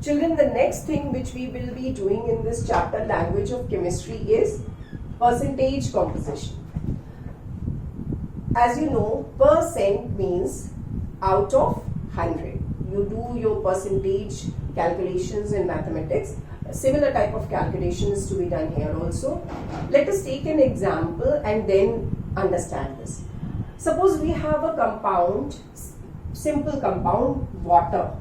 Children, the next thing which we will be doing in this chapter, language of chemistry, is percentage composition. As you know, percent means out of 100. You do your percentage calculations in mathematics. A similar type of calculation is to be done here also. Let us take an example and then understand this. Suppose we have a compound, simple compound, water,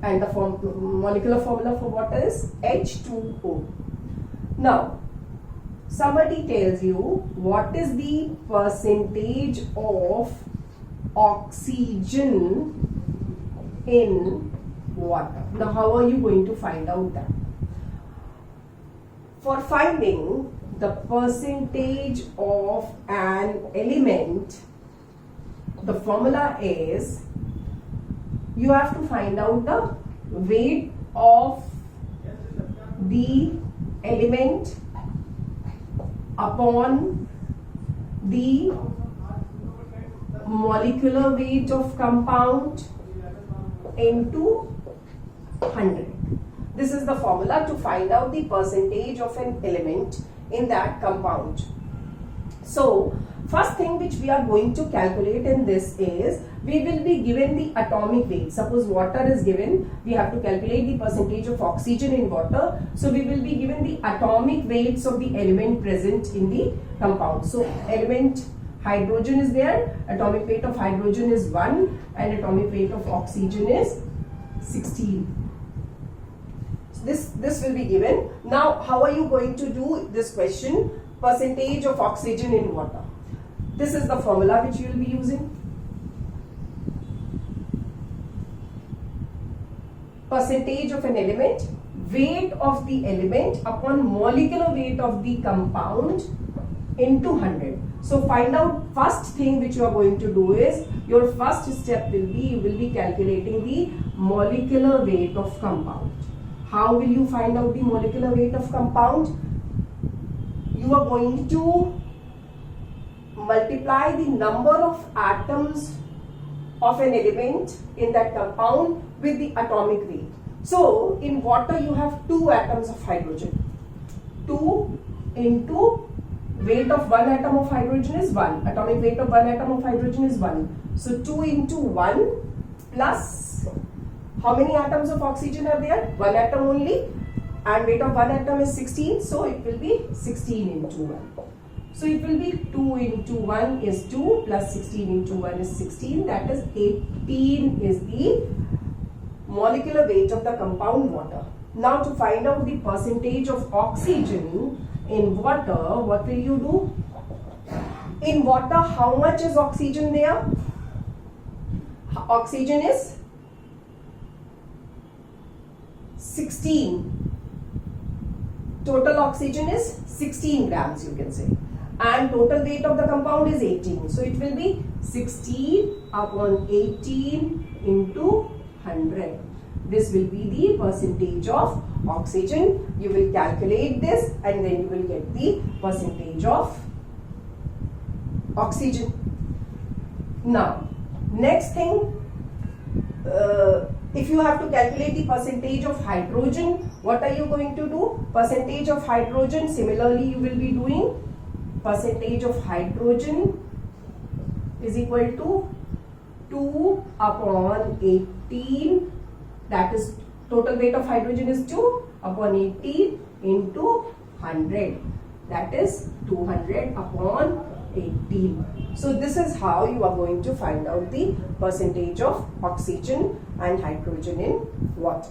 and the molecular formula for water is H2O. Now, somebody tells you what is the percentage of oxygen in water. Now, how are you going to find out that? For finding the percentage of an element, the formula is you have to find out the weight of the element upon the molecular weight of compound into 100. This is the formula to find out the percentage of an element in that compound. So, first thing which we are going to calculate in this is, we will be given the atomic weight. Suppose water is given, we have to calculate the percentage of oxygen in water. So, we will be given the atomic weights of the element present in the compound. So, element hydrogen is there, atomic weight of hydrogen is 1 and atomic weight of oxygen is 16. This will be given. Now, how are you going to do this question? Percentage of oxygen in water. This is the formula which you will be using. Percentage of an element, weight of the element upon molecular weight of the compound into 100. So, find out first thing which you are going to do is, your first step will be, you will be calculating the molecular weight of compound. How will you find out the molecular weight of compound? You are going to multiply the number of atoms of an element in that compound with the atomic weight. So, in water you have 2 atoms of hydrogen. 2 into weight of 1 atom of hydrogen is 1. Atomic weight of 1 atom of hydrogen is 1. So, 2 into 1 plus, how many atoms of oxygen are there? 1 atom only, and weight of 1 atom is 16. So, it will be 16 into 1. So, it will be 2 into 1 is 2 plus 16 into 1 is 16. That is 18 is the molecular weight of the compound water. Now, to find out the percentage of oxygen in water, what will you do? In water, how much is oxygen there? Oxygen is 16. Total oxygen is 16 grams, you can say. And total weight of the compound is 18. So, it will be 16 upon 18 into 100. This will be the percentage of oxygen. You will calculate this and then you will get the percentage of oxygen. Now, next thing, if you have to calculate the percentage of hydrogen, what are you going to do? Percentage of hydrogen, similarly you will be doing percentage of hydrogen is equal to 2 upon 18, that is total weight of hydrogen is 2 upon 18 into 100, that is 200 upon 18. So, this is how you are going to find out the percentage of oxygen and hydrogen in water.